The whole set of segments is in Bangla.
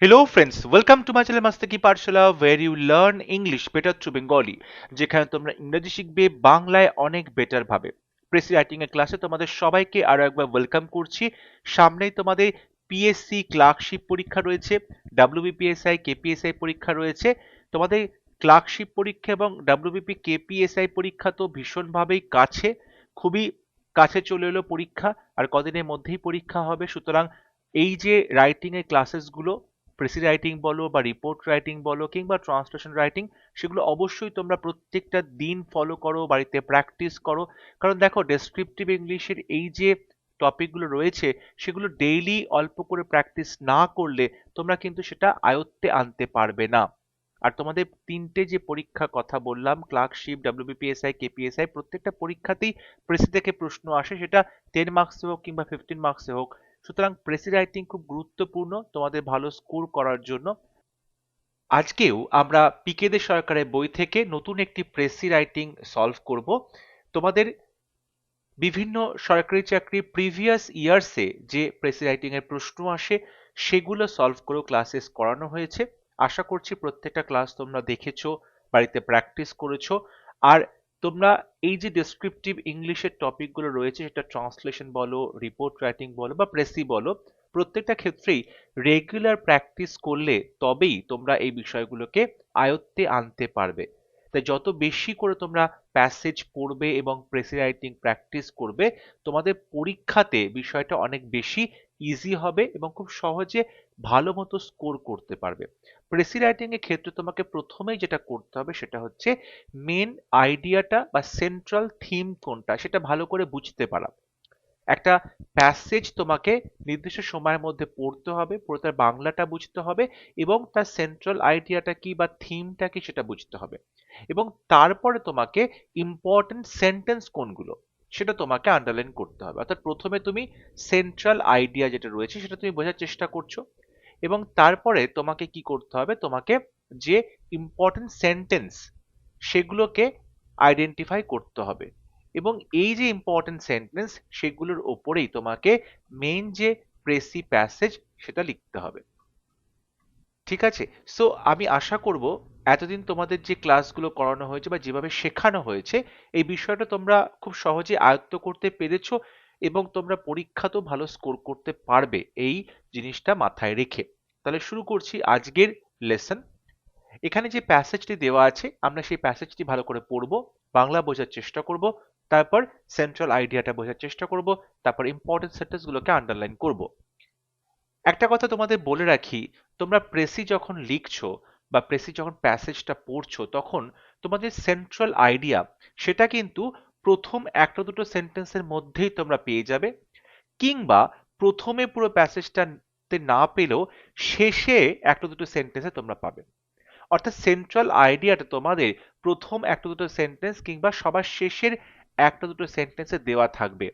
Hello friends, welcome to my channel Mastaki Pathshala where you learn English better through Bengali যেখানে তোমরা ইংরেজি শিখবে বাংলায় অনেক বেটার ভাবে। প্রেসি রাইটিং এর ক্লাসে তোমাদের সবাইকে আরো একবার ওয়েলকাম করছি। সামনেই তোমাদের পিএসসি ক্লার্কশিপ পরীক্ষা রয়েছে, ডাব্লিউবিপিএসআই কেপিএসআই পরীক্ষা রয়েছে। তোমাদের ক্লার্কশিপ পরীক্ষা এবং ডাব্লিউবিপি কেপিএসআই পরীক্ষা তো ভীষণভাবেই কাছে, খুবই কাছে চলে এলো পরীক্ষা, আর কদিনের মধ্যেই পরীক্ষা হবে। সুতরাং এই যে রাইটিং এর ক্লাসেস গুলো, প্রেসি রাইটিং বলো বা রিপোর্ট রাইটিং বলো কিংবা ট্রান্সলেশন রাইটিং, সেগুলো অবশ্যই তোমরা প্রত্যেকটা দিন ফলো করো, বাড়িতে প্র্যাকটিস করো। কারণ দেখো, ডেসক্রিপটিভ ইংলিশের এই যে টপিকগুলো রয়েছে সেগুলো ডেইলি অল্প করে প্র্যাকটিস না করলে তোমরা কিন্তু সেটা আয়ত্তে আনতে পারবে না। আর তোমাদের তিনটে যে পরীক্ষার কথা বললাম, ক্লার্কশিপ, ডাব্লিউবিপিএসআই, কেপিএসআই, প্রত্যেকটা পরীক্ষাতেই প্রেসি থেকে প্রশ্ন আসে, সেটা 10 মার্কসে হোক কিংবা 15 মার্কসে হোক। সুতরাং প্রেসি রাইটিং খুব গুরুত্বপূর্ণ তোমাদের ভালো স্কোর করার জন্য। আজকেও আমরা পিকে দে সরকারের বই থেকে নতুন একটি প্রেসি রাইটিং সলভ করব। তোমাদের বিভিন্ন সরকারি চাকরি প্রিভিয়াস ইয়ার্সে যে প্রেসি রাইটিং এর প্রশ্ন আসে সেগুলো সলভ করেও ক্লাসেস করানো হয়েছে। আশা করছি প্রত্যেকটা ক্লাস তোমরা দেখেছো, বাড়িতে প্র্যাকটিস করেছো। আর তোমরা এই যে ডেসক্রিপটিভ ইংলিশের টপিকগুলো রয়েছে, সেটা ট্রান্সলেশন বলো, রিপোর্ট রাইটিং বলো বা প্রেসি বলো, প্রত্যেকটা ক্ষেত্রেই রেগুলার প্র্যাকটিস করলে তবেই তোমরা এই বিষয়গুলোকে আয়ত্তে আনতে পারবে। তাই যত বেশি করে তোমরা প্যাসেজ পড়বে এবং প্রেসি রাইটিং প্র্যাকটিস করবে, তোমাদের পরীক্ষাতে বিষয়টা অনেক বেশি ইজি হবে এবং খুব সহজে ভালো মতো স্কোর করতে পারবে। প্রেসি রাইটিং এর ক্ষেত্রে তোমাকে প্রথমেই যেটা করতে হবে সেটা হচ্ছে মেন আইডিয়াটা বা সেন্ট্রাল থিম কোনটা সেটা ভালো করে বুঝতে পারা। একটা প্যাসেজ তোমাকে নির্দিষ্ট সময়ের মধ্যে পড়তে হবে, পড়ে তার বাংলাটা বুঝতে হবে এবং তার সেন্ট্রাল আইডিয়াটা কি বা থিমটা কি সেটা বুঝতে হবে। এবং তারপরে তোমাকে ইম্পর্টেন্ট সেন্টেন্স কোনগুলো সেটা তোমাকে আন্ডারলাইন করতে হবে। অর্থাৎ প্রথমে তুমি সেন্ট্রাল আইডিয়া যেটা রয়েছে সেটা তুমি বোঝার চেষ্টা করছো, এবং তারপরে তোমাকে কি করতে হবে, তোমাকে যে ইম্পর্টেন্ট সেন্টেন্স সেগুলোকে আইডেন্টিফাই করতে হবে। এবং এই যে ইম্পর্টেন্ট সেন্টেন্স সেগুলোর ওপরেই তোমাকে মেইন যে প্রেসি প্যাসেজ সেটা লিখতে হবে। ঠিক আছে? সো আমি আশা করব এতদিন তোমাদের যে ক্লাসগুলো করানো হয়েছে বা যেভাবে শেখানো হয়েছে, এই বিষয়টা তোমরা খুব সহজে আয়ত্ত করতে পেরেছো এবং তোমরা পরীক্ষাতেও ভালো স্কোর করতে পারবে এই জিনিসটা মাথায় রেখে। তাহলে শুরু করছি আজকের লেসন। এখানে যে প্যাসেজটি দেওয়া আছে আমরা সেই প্যাসেজটি ভালো করে পড়ব, বাংলা বোঝার চেষ্টা করব, তারপর সেন্ট্রাল আইডিয়াটা বোঝার চেষ্টা করব, তারপর ইম্পর্টেন্ট সেন্টেন্সগুলোকে আন্ডারলাইন করব। একটা কথা তোমাদের বলে রাখি, তোমরা প্রেসি যখন লিখছো বা প্রেসি যখন প্যাসেজটা পড়ছো তখন তোমাদের সেন্ট্রাল আইডিয়া সেটা কিন্তু প্রথম একটা দুটো সেন্টেন্সের মধ্যেই তোমরা পেয়ে যাবে, কিংবা প্রথমে পুরো প্যাসেজটাতে না পেলেও শেষে একটা দুটো সেন্টেন্সে তোমরা পাবে। অর্থাৎ সেন্ট্রাল আইডিয়াটা তোমাদের প্রথম একটা দুটো সেন্টেন্স কিংবা সবার শেষের একটা দুটো সেন্টেন্সে দেওয়া থাকবে।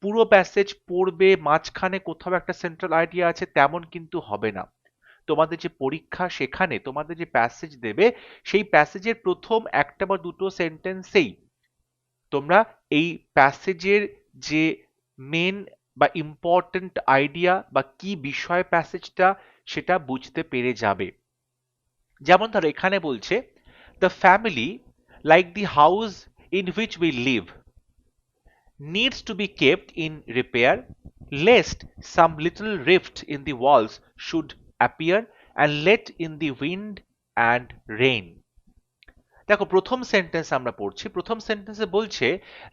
পুরো প্যাসেজ পড়বে মাঝখানে কোথাও একটা সেন্ট্রাল আইডিয়া আছে তেমন কিন্তু হবে না। তোমাদের যে পরীক্ষা সেখানে তোমাদের যে প্যাসেজ দেবে সেই প্যাসেজের প্রথম একটা বা দুটো সেন্টেন্সেই তোমরা এই প্যাসেজের যে মেন বা ইম্পর্টেন্ট আইডিয়া বা কি বিষয় প্যাসেজটা সেটা বুঝতে পেরে যাবে। যেমন ধরো এখানে বলছে, the family like the house in which we live needs to be kept in repair lest some little rift in the walls should appear and let in the wind and rain. দেখো প্রথম সেন্টেন্স আমরা পড়ছি, প্রথম সেন্টেন্সে বলছে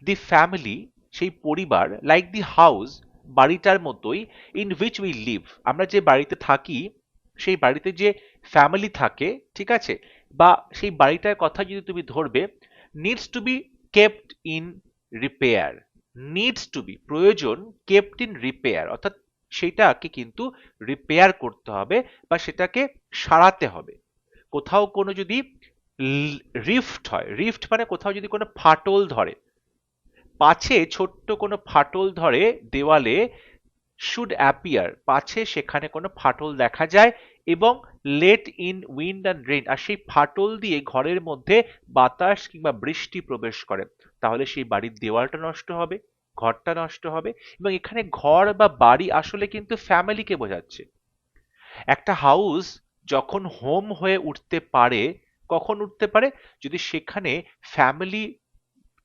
দি ফ্যামিলি সেই পরিবার, লাইক দি হাউস বাড়িটার মতোই, ইন হুইচ উই লিভ আমরা যে বাড়িতে থাকি সেই বাড়িতে যে ফ্যামিলি থাকে, ঠিক আছে, বা সেই বাড়িটার কথা যদি তুমি ধরবে, needs to be kept in repair. Needs to be প্রয়োজন, কেপ্ট ইন রিপেয়ার অর্থাৎ সেটাকে কিন্তু রিপেয়ার করতে হবে বা সেটাকে সারাতে হবে। কোথাও কোনো যদি রিফট হয়, রিফট মানে কোথাও যদি কোনো ফাটল ধরে, পাছে ছোট্ট কোনো ফাটল ধরে দেওয়ালে, শুড অ্যাপিয়ার পাছে সেখানে কোনো ফাটল দেখা যায়, এবং let in wind and rain আর সেই ফাটল দিয়ে ঘরের মধ্যে বাতাস কিংবা বৃষ্টি প্রবেশ করে, তাহলে সেই বাড়ির দেওয়ালটা নষ্ট হবে, ঘরটা নষ্ট হবে। এবং এখানে ঘর বা বাড়ি আসলে কিন্তু ফ্যামিলিকে বোঝাচ্ছে। একটা হাউস যখন হোম হয়ে উঠতে পারে, কখন উঠতে পারে? যদি সেখানে ফ্যামিলি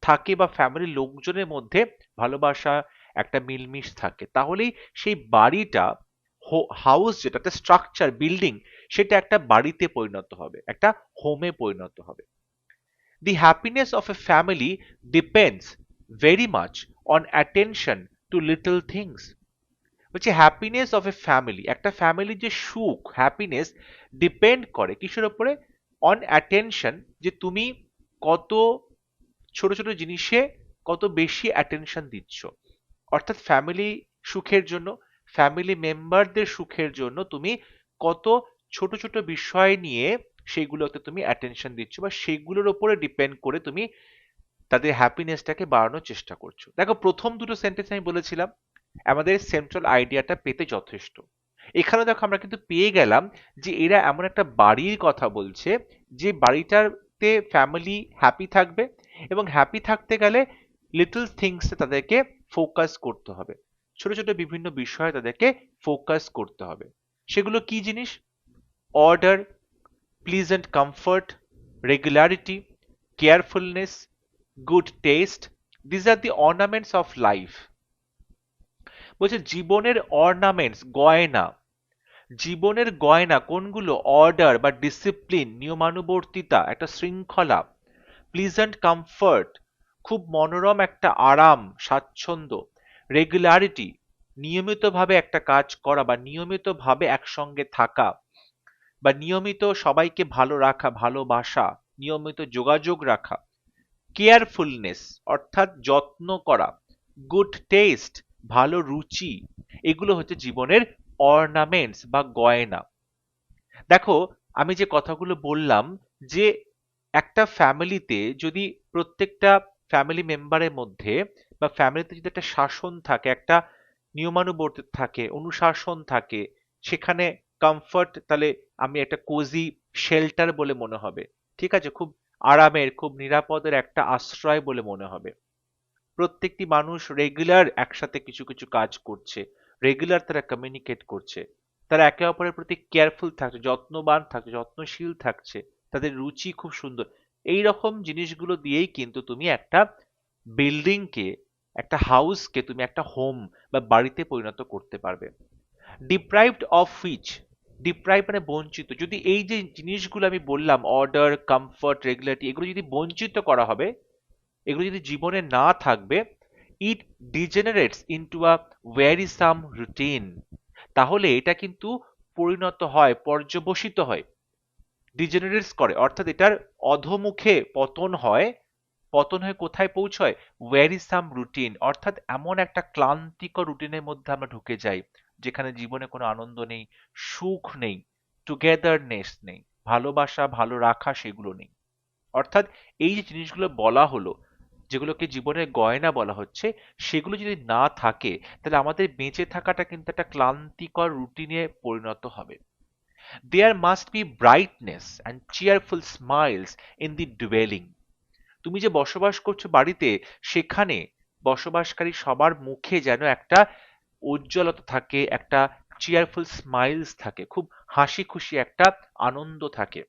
থাকে বা ফ্যামিলির লোকজনের মধ্যে ভালোবাসা, একটা মিলমিশ থাকে, তাহলেই সেই বাড়িটা, হাউস যেটা একটা স্ট্রাকচার, বিল্ডিং, সেটা একটা বাড়িতে পরিণত হবে, একটা হোমে পরিণত হবে। The happiness of a family depends very much on attention to little things. বলছে হ্যাপিনেস অফ এ ফ্যামিলি, একটা ফ্যামিলির যে সুখ, হ্যাপিনেস ডিপেন্ড করে কিসের উপরে? অন অ্যাটেনশন, যে তুমি কত ছোট ছোট জিনিসে কত বেশি অ্যাটেনশন দিচ্ছ। অর্থাৎ ফ্যামিলি সুখের জন্য, ফ্যামিলি মেম্বারদের সুখের জন্য তুমি কত ছোট ছোট বিষয় নিয়ে সেইগুলোতে তুমি অ্যাটেনশন দিচ্ছ, বা সেগুলোর উপরে ডিপেন্ড করে তুমি তাদের হ্যাপিনেসটাকে বাড়ানোর চেষ্টা করছো। দেখো, প্রথম দুটো সেন্টেন্স আমি বলেছিলাম আমাদের সেন্ট্রাল আইডিয়াটা পেতে যথেষ্ট। এখানে দেখো আমরা কিন্তু পেয়ে গেলাম যে এরা এমন একটা বাড়ির কথা বলছে, যে বাড়িটাতে ফ্যামিলি হ্যাপি থাকবে, এবং হ্যাপি থাকতে গেলে লিটল থিংসে তাদেরকে ফোকাস করতে হবে, ছোট ছোট বিভিন্ন বিষয়ে তাদেরকে ফোকাস করতে হবে। সেগুলো কি জিনিস? Order, pleasant comfort, regularity, carefulness, good taste, this are the ornaments of life. বলছে জীবনের অর্নামেন্টস, গয়না, জীবনের গয়না কোনগুলো? অর্ডার বা ডিসিপ্লিন, নিয়মানুবর্তিতা, একটা শৃঙ্খলা, প্লিজেন্ট কমফর্ট, খুব মনোরম একটা আরাম, স্বাচ্ছন্দ্য, রেগুলারিটি, নিয়মিতভাবে একটা কাজ করা বা নিয়মিতভাবে একসঙ্গে থাকা, বা নিয়মিত সবাইকে ভালো রাখা, ভালোবাসা, নিয়মিত যোগাযোগ রাখা, কেয়ারফুলনেস অর্থাৎ যত্ন করা, গুড টেস্ট ভালো রুচি, এগুলো হচ্ছে জীবনের অর্নামেন্টস বা গয়না। দেখো, আমি যে কথাগুলো বললাম, যে একটা ফ্যামিলিতে যদি প্রত্যেকটা ফ্যামিলি মেম্বারের মধ্যে বা ফ্যামিলিতে যদি একটা শাসন থাকে, একটা নিয়মানুবর্তিতা থাকে, অনুশাসন থাকে, সেখানে কমফর্ট, তাহলে আমি একটা কোজি শেল্টার বলে মনে হবে, ঠিক আছে, খুব আরামের, খুব নিরাপদের একটা আশ্রয় বলে মনে হবে। প্রত্যেকটি মানুষ রেগুলার একসাথে কিছু কিছু কাজ করছে, রেগুলার তারা কমিউনিকেট করছে, তারা একে অপরের প্রতি কেয়ারফুল থাকছে, যত্নবান থাকছে, যত্নশীল থাকছে, তাদের রুচি খুব সুন্দর। এই রকম জিনিসগুলো দিয়েই কিন্তু তুমি একটা বিল্ডিংকে, একটা হাউসকে তুমি একটা হোম বা বাড়িতে পরিণত করতে পারবে। ডিপ্রাইভড অফ হুইচ, ডিপ্রাইভ মানে বঞ্চিত, যদি এই যে জিনিসগুলো আমি বললাম, অর্ডার, কমফর্ট, রেগুলারিটি, এগুলো যদি বঞ্চিত করা হবে, এগুলো যদি জীবনে না থাকবে, ইট ডিজেনারেটস ইনটু আ ওয়ারিসাম রুটিন, তাহলে এটা কিন্তু পরিণত হয়, পর্যবসিত হয়, ডিজেনারেটস করে, অর্থাৎ এটার অধোমুখে পতন হয়। পতন হয়ে কোথায় পৌঁছয়? ওয়ারিসাম রুটিন, অর্থাৎ এমন একটা ক্লান্তিকর রুটিনের মধ্যে আমরা ঢুকে যাই, যেখানে জীবনে কোনো আনন্দ নেই, সুখ নেই, টুগেদারনেস নেই, ভালোবাসা, ভালো রাখা, সেগুলো নেই। অর্থাৎ এই যে জিনিসগুলো বলা হলো, যেগুলোকে জীবনের গয়না বলা হচ্ছে, সেগুলো যদি না থাকে, তাহলে আমাদের বেঁচে থাকাটা কিন্তু একটা ক্লান্তিকর রুটিনে পরিণত হবে। There must be brightness and cheerful smiles in the dwelling. তুমি যে বসবাস করছো বাড়িতে, সেখানে বসবাসকারী সবার মুখে যেন একটা উজ্জ্বলতা থাকে, একটা চিয়ারফুল স্মাইলস থাকে, খুব হাসি খুশি একটা আনন্দ থাকে।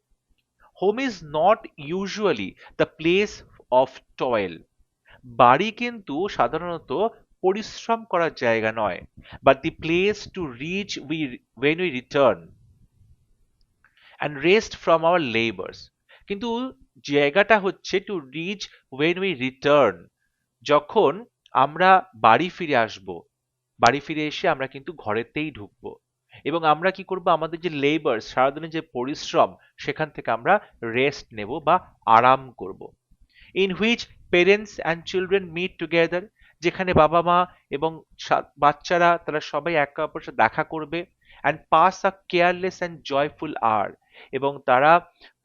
Home is not usually the place of toil. বাড়ি কিন্তু সাধারণত পরিশ্রম করার জায়গা নয়, but the place to reach we when we return and rest from our labors। কিন্তু জায়গাটা হচ্ছে to reach when we return, যখন আমরা বাড়ি ফিরে আসব, বাড়ি ফিরে এসে আমরা কিন্তু ঘরেতেই ঢুকবো, এবং আমরা কি করব? আমাদের যে লেবার, সারাদিনের যে পরিশ্রম, সেখান থেকে আমরা রেস্ট নেব বা আরাম করব। In which parents and children meet together, যেখানে বাবা মা এবং বাচ্চারা তারা সবাই একে অপরের সাথে দেখা করবে, and pass a careless and joyful hour, এবং তারা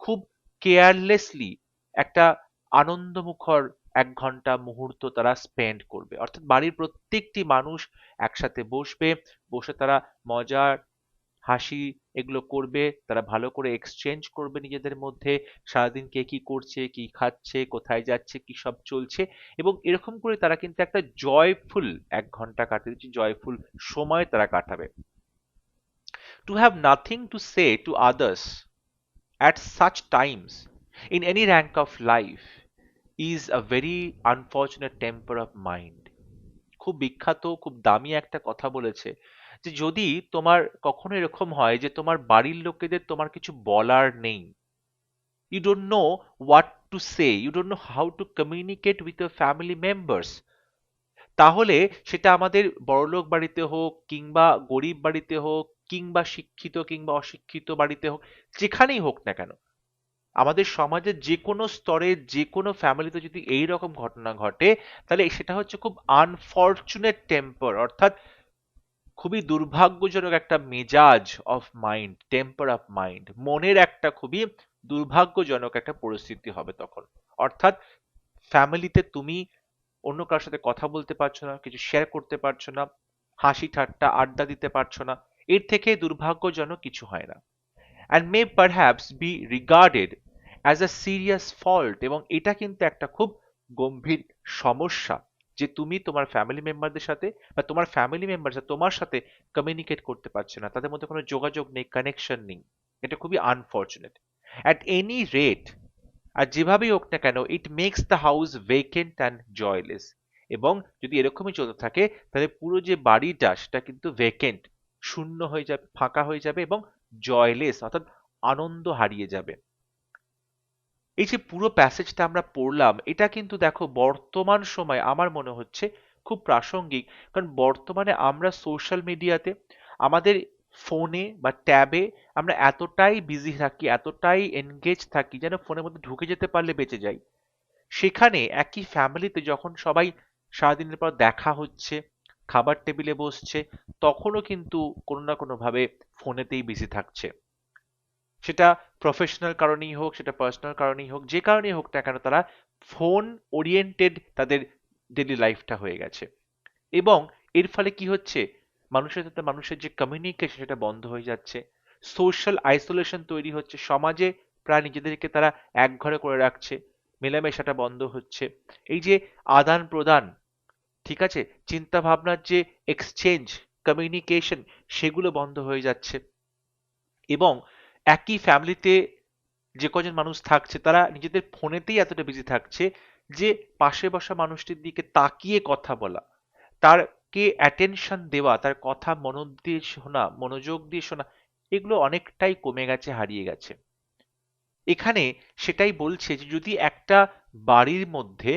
খুব কেয়ারলেসলি একটা আনন্দমুখর 1 ঘন্টা মুহূর্ত তারা স্পেন্ড করবে। অর্থাৎ বাড়ির প্রত্যেকটি মানুষ একসাথে বসবে, বসে তারা মজার, হাসি, এগুলো করবে, তারা ভালো করে এক্সচেঞ্জ করবে নিজেদের মধ্যে, সারাদিন কে কি করছে, কি খাচ্ছে, কোথায় যাচ্ছে, কি সব চলছে, এবং এরকম করে তারা কিন্তু একটা জয়ফুল 1 ঘন্টা কাটিয়ে দিচ্ছে, জয়ফুল সময় তারা কাটাবে। To have nothing to say to others at such times in any rank of life is a very unfortunate temper of mind. খুব বিখ্যাত, খুব দামি একটা কথা বলেছে যে যদি তোমার কখনো এরকম হয় যে তোমার বাড়ির লোকেদের তোমার কিছু বলার নেই, you don't know what to say, you don't know how to communicate with your family members, তাহলে সেটা আমাদের বড়লোক বাড়িতে হোক কিংবা গরিব বাড়িতে হোক কিংবা শিক্ষিত কিংবা অশিক্ষিত বাড়িতে হোক, যেখানেই হোক না কেন, আমাদের সমাজের যে কোনো স্তরে যে কোনো ফ্যামিলিতে যদি এই রকম ঘটনা ঘটে, তাহলে সেটা হচ্ছে খুব আনফরচুনেট টেম্পার, অর্থাৎ খুবই দুর্ভাগ্যজনক একটা মেজাজ of mind, temper of mind, মনের একটা খুবই দুর্ভাগ্যজনক একটা পরিস্থিতি হবে তখন। অর্থাৎ ফ্যামিলিতে তুমি অন্য কারোর সাথে কথা বলতে পারছো না, কিছু শেয়ার করতে পারছো না, হাসি ঠাট্টা আড্ডা দিতে পারছো না, এর থেকে দুর্ভাগ্যজনক কিছু হয় না। and may perhaps be regarded as a serious fault, এবং এটা কিন্তু একটা খুব গম্ভীর সমস্যা যে তুমি তোমার ফ্যামিলি মেম্বারদের সাথে বা তোমার ফ্যামিলি মেম্বার তোমার সাথে কমিউনিকেট করতে পারছে না, তাদের মধ্যে কোনো যোগাযোগ নেই, কানেকশন নেই। এটা খুবই আনফরচুনেট অ্যাট এনি রেট। আর যেভাবেই হোক না কেন, it makes the house vacant and joyless, এবং যদি এরকমই চলতে থাকে তাহলে পুরো যে বাড়িটা সেটা কিন্তু ভেকেন্ট, শূন্য হয়ে যাবে, ফাঁকা হয়ে যাবে, এবং জয়লেস অর্থাৎ আনন্দ হারিয়ে যাবে। এই যে পুরো প্যাসেজটা আমরা পড়লাম, এটা কিন্তু দেখো বর্তমান সময় আমার মনে হচ্ছে খুব প্রাসঙ্গিক, কারণ বর্তমানে আমরা সোশ্যাল মিডিয়াতে, আমাদের ফোনে বা ট্যাবে আমরা এতটাই বিজি থাকি, এতটাই এনগেজ থাকি, যেন ফোনের মধ্যে ঢুকে যেতে পারলে বেঁচে যাই। সেখানে একই ফ্যামিলিতে যখন সবাই সারাদিনের পর দেখা হচ্ছে, খাবার টেবিলে বসছে, তখনও কিন্তু কোনো না কোনো ভাবে ফোনেতেই বিজি থাকছে। সেটা প্রফেশনাল কারণেই হোক, সেটা পার্সোনাল কারণেই হোক, যে কারণেই হোক না কেন, তারা ফোন ওরিয়েন্টেড তাদের ডেলি লাইফটা হয়ে গেছে। এবং এর ফলে কি হচ্ছে, মানুষের সাথে মানুষের যে কমিউনিকেশন সেটা বন্ধ হয়ে যাচ্ছে, সোশ্যাল আইসোলেশন তৈরি হচ্ছে, সমাজে প্রায় নিজেদেরকে তারা একঘরে করে রাখছে, মেলামেশাটা বন্ধ হচ্ছে, এই যে আদান প্রদান, ঠিক আছে, চিন্তা ভাবনার যে এক্সচেঞ্জ, কমিউনিকেশন, সেগুলো বন্ধ হয়ে যাচ্ছে। এবং একই ফ্যামিলিতে যে কজন মানুষ থাকছে তারা নিজেদের ফোনেতেই এতটা বিজি থাকছে যে পাশে বসা মানুষটির দিকে তাকিয়ে কথা বলা, তারকে অ্যাটেনশন দেওয়া, তার কথা মনোযোগ দিয়ে শোনা, মনোযোগ দিয়ে শোনা, এগুলো অনেকটাই কমে গেছে, হারিয়ে গেছে। এখানে সেটাই বলছে যে যদি একটা বাড়ির মধ্যে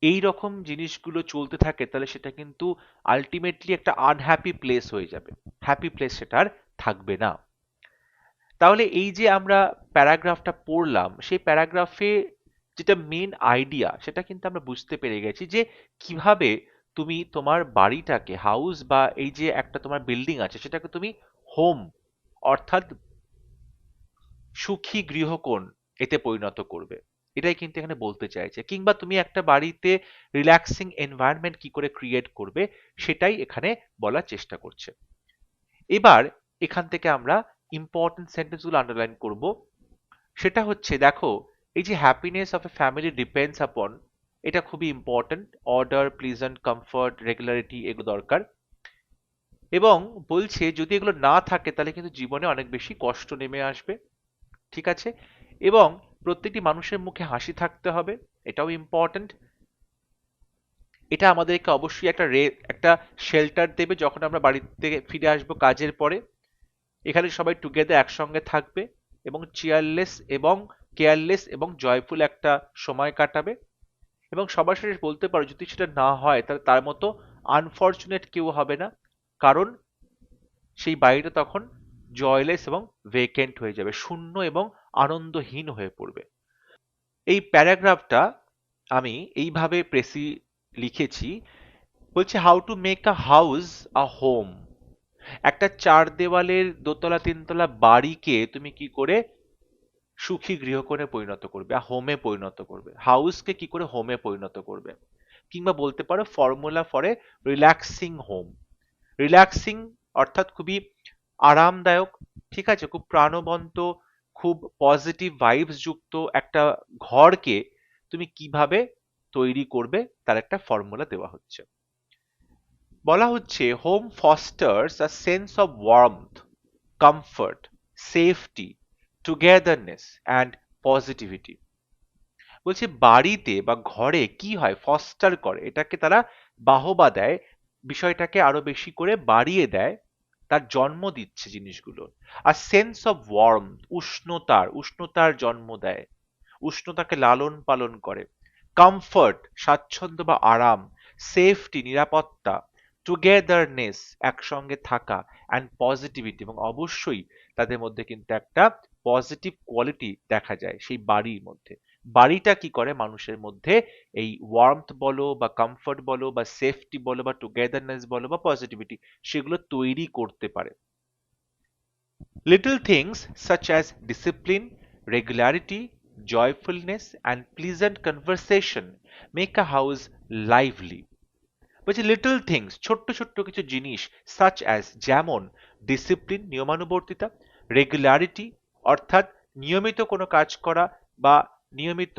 এই রকম জিনিসগুলো চলতে থাকে, তাহলে সেটা কিন্তু আলটিমেটলি একটা আনহ্যাপি প্লেস হয়ে যাবে, হ্যাপি প্লেস সেটা আর থাকবে না। তাহলে এই যে আমরা প্যারাগ্রাফটা পড়লাম, সেই প্যারাগ্রাফে যেটা মেন আইডিয়া সেটা কিন্তু আমরা বুঝতে পেরে গেছি যে কিভাবে তুমি তোমার বাড়িটাকে, হাউস বা এই যে একটা তোমার বিল্ডিং আছে সেটাকে তুমি হোম অর্থাৎ সুখী গৃহকোণ এতে পরিণত করবে। এটাই কিন্তু এখানে বলতে চাইছে, কিংবা তুমি একটা বাড়িতে রিল্যাক্সিং এনভায়রনমেন্ট কি করে ক্রিয়েট করবে সেটাই এখানে বলার চেষ্টা করছে। এবার এখান থেকে আমরা ইম্পর্টেন্ট সেন্টেন্সগুলো আন্ডারলাইন করব। সেটা হচ্ছে, দেখো, এই যে happiness of A family depends upon, এটা খুবই important. Order, pleasant, comfort, regularity, এগুলো দরকার। এবং বলছে যদি এগুলো না থাকে তাহলে কিন্তু জীবনে অনেক বেশি কষ্ট নেমে আসবে, ঠিক আছে। এবং প্রত্যেকটি মানুষের মুখে হাসি থাকতে হবে, এটাও ইম্পর্টেন্ট। এটা আমাদেরকে অবশ্যই একটা শেল্টার দেবে যখন আমরা বাড়ি থেকে ফিরে আসবো কাজের পরে। এখানে সবাই টুগেদার একসঙ্গে থাকবে এবং কেয়ারলেস এবং জয়ফুল একটা সময় কাটাবে। এবং সবার শেষে বলতে পারো যদি সেটা না হয় তাহলে তার মতো আনফরচুনেট কেউ হবে না, কারণ সেই বাড়িটা তখন জয়লেস এবং ভেকেন্ট হয়ে যাবে, শূন্য এবং আনন্দহীন হয়ে পড়বে। এই প্যারাগ্রাফটা আমি এইভাবে লিখেছি, বলছে how to make a house a home. একটা চার দেওয়ালের দোতলা তিনতলা বাড়িকে তুমি কি করে সুখী গৃহকোণে পরিণত করবে, হোমে পরিণত করবে, হাউসকে কি করে হোমে পরিণত করবে। কিংবা বলতে পারো formula for a relaxing home. Relaxing অর্থাৎ খুবই আরামদায়ক, ঠিক আছে, খুব প্রাণবন্ত, খুব পজিটিভ ভাইবস যুক্ত একটা ঘরকে তুমি কিভাবে তৈরি করবে তার একটা ফর্মুলা দেওয়া হচ্ছে। বলা হচ্ছে home Faustus a sense of warmth, comfort, safety, togetherness and positivity। বলছে বাড়িতে বা ঘরে কি হয়, ফস্টার করে, এটাকে তারা বাহবা দেয়, বিষয়টাকে আরো বেশি করে বাড়িয়ে দেয়, তার জন্ম দিচ্ছে জিনিসগুলো। আর সেন্স অফ ওয়ার্ম, উষ্ণতার জন্ম দেয়, উষ্ণতাকে লালন পালন করে। কমফর্ট, স্বাচ্ছন্দ্য বা আরাম। সেফটি, নিরাপত্তা। টুগেদারনেস, একসঙ্গে থাকা। অ্যান্ড পজিটিভিটি, এবং অবশ্যই তাদের মধ্যে কিন্তু একটা পজিটিভ কোয়ালিটি দেখা যায় সেই বাড়ির মধ্যে। বাড়িটা কি করে মানুষের মধ্যে এই ওয়ার্মথ বলো বা কমফর্ট বলো বা সেফটি বলো বা টুগেদারনেস বলো বা পজিটিভিটি, সেগুলো তৈরি করতে পারে। Little things such as discipline, regularity, joyfulness, and pleasant conversation make a house lively. বলছে লিটল থিংস, ছোট্ট ছোট্ট কিছু জিনিস, সাচ অ্যাজ, যেমন ডিসিপ্লিন, নিয়মানুবর্তিতা। রেগুলারিটি, অর্থাৎ নিয়মিত কোনো কাজ করা বা নিয়মিত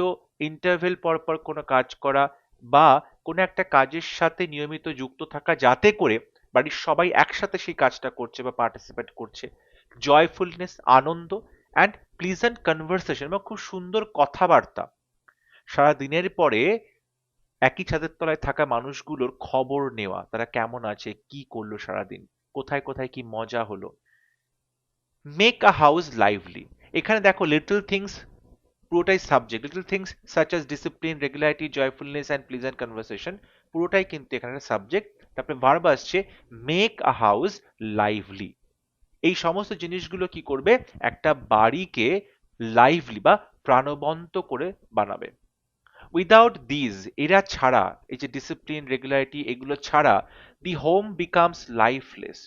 ইন্টারভেল পর পর কোনো কাজ করা বা কোনো একটা কাজের সাথে নিয়মিত যুক্ত থাকা, যাতে করে বাড়ির সবাই একসাথে সেই কাজটা করছে বা পার্টিসিপেট করছে। জয়ফুলনেস, আনন্দ। অ্যান্ড প্লিজেন্ট কনভারসেশন, এবং খুব সুন্দর কথাবার্তা। সারা দিনের পরে একই ছাদের তলায় থাকা মানুষগুলোর খবর নেওয়া, তারা কেমন আছে, কি করলো সারাদিন, কোথায় কোথায় কি মজা হলো। মেক আ হাউস লাইভলি, এখানে দেখো লিটল থিংস পুরোটাই subject, little things such as discipline, regularity, joyfulness and pleasant conversation, পুরোটাই কিন্তু এখানে সাবজেক্ট। তারপরে ভার্ব আসছে মেক আ হাউস লাইভলি। এই সমস্ত জিনিসগুলো কি করবে, একটা বাড়িকে লাইভলি বা প্রাণবন্ত করে বানাবে। উইদাউট দিজ, এরা ছাড়া, এই যে ডিসিপ্লিন, রেগুলারিটি, এগুলো ছাড়া দি হোম বিকামস লাইফলেস।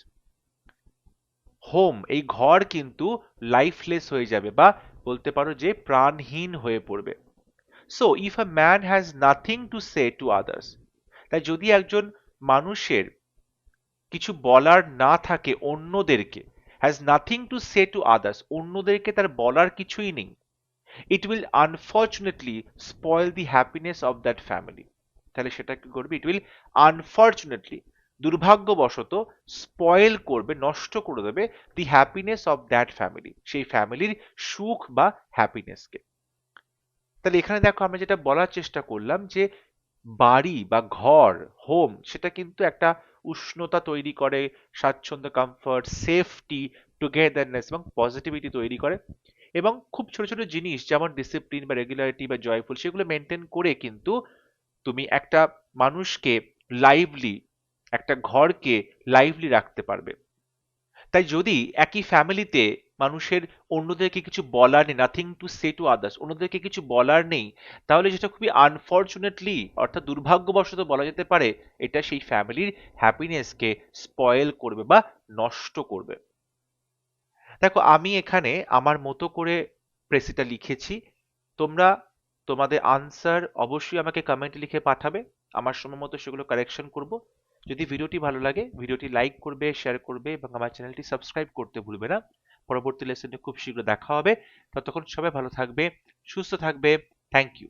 হোম, এই ঘর কিন্তু লাইফলেস হয়ে যাবে বা বলতে পারো যে প্রাণহীন হয়ে পড়বে। So if a man has nothing to say to others, তাই যদি একজন মানুষের কিছু বলার না থাকে অন্যদেরকে, has nothing to say to others, অন্যদেরকে তার বলার কিছুই নেই, it will unfortunately spoil the happiness of that family, তাহলে সেটা কি করবে, it will unfortunately, দুর্ভাগ্যবশত, স্পয়েল করবে, নষ্ট করে দেবে the happiness of that family, সেই ফ্যামিলির সুখ বা হ্যাপিনেসকে। তাহলে এখানে দেখো আমরা যেটা বলার চেষ্টা করলাম যে বাড়ি বা ঘর, হোম, সেটা কিন্তু একটা উষ্ণতা তৈরি করে, স্বাচ্ছন্দ্য, কমফর্ট, সেফটি, টুগেদারনেস এবং পজিটিভিটি তৈরি করে। এবং খুব ছোট ছোট জিনিস যেমন ডিসিপ্লিন বা রেগুলারিটি বা জয়ফুল, সেগুলো মেনটেন করে কিন্তু তুমি একটা মানুষকে লাইভলি, একটা ঘরকে লাইভলি রাখতে পারবে। তাই যদি একই ফ্যামিলিতে মানুষের অন্যদেরকে কিছু বলার নেই, nothing to say to others, অন্যদেরকে কিছু বলার নেই, তাহলে যেটা খুবই আনফর্চুনেটলি, অর্থাৎ দুর্ভাগ্যবশত বলা যেতে পারে, এটা সেই ফ্যামিলির হ্যাপিনেসকে স্পয়েল করবে বা নষ্ট করবে। দেখো আমি এখানে আমার মতো করে প্রেসিটা লিখেছি, তোমরা তোমাদের আনসার অবশ্যই আমাকে কমেন্টে লিখে পাঠাবে, আমার সময় মতো সেগুলো কারেকশন করব। যদি ভিডিওটি ভালো লাগে, ভিডিওটি লাইক করবে, শেয়ার করবে এবং আমার চ্যানেলটি সাবস্ক্রাইব করতে ভুলবে না। পরবর্তী লেসনে খুব শীঘ্র দেখা হবে, ততক্ষণ সবাই ভালো থাকবে, সুস্থ থাকবে। Thank you.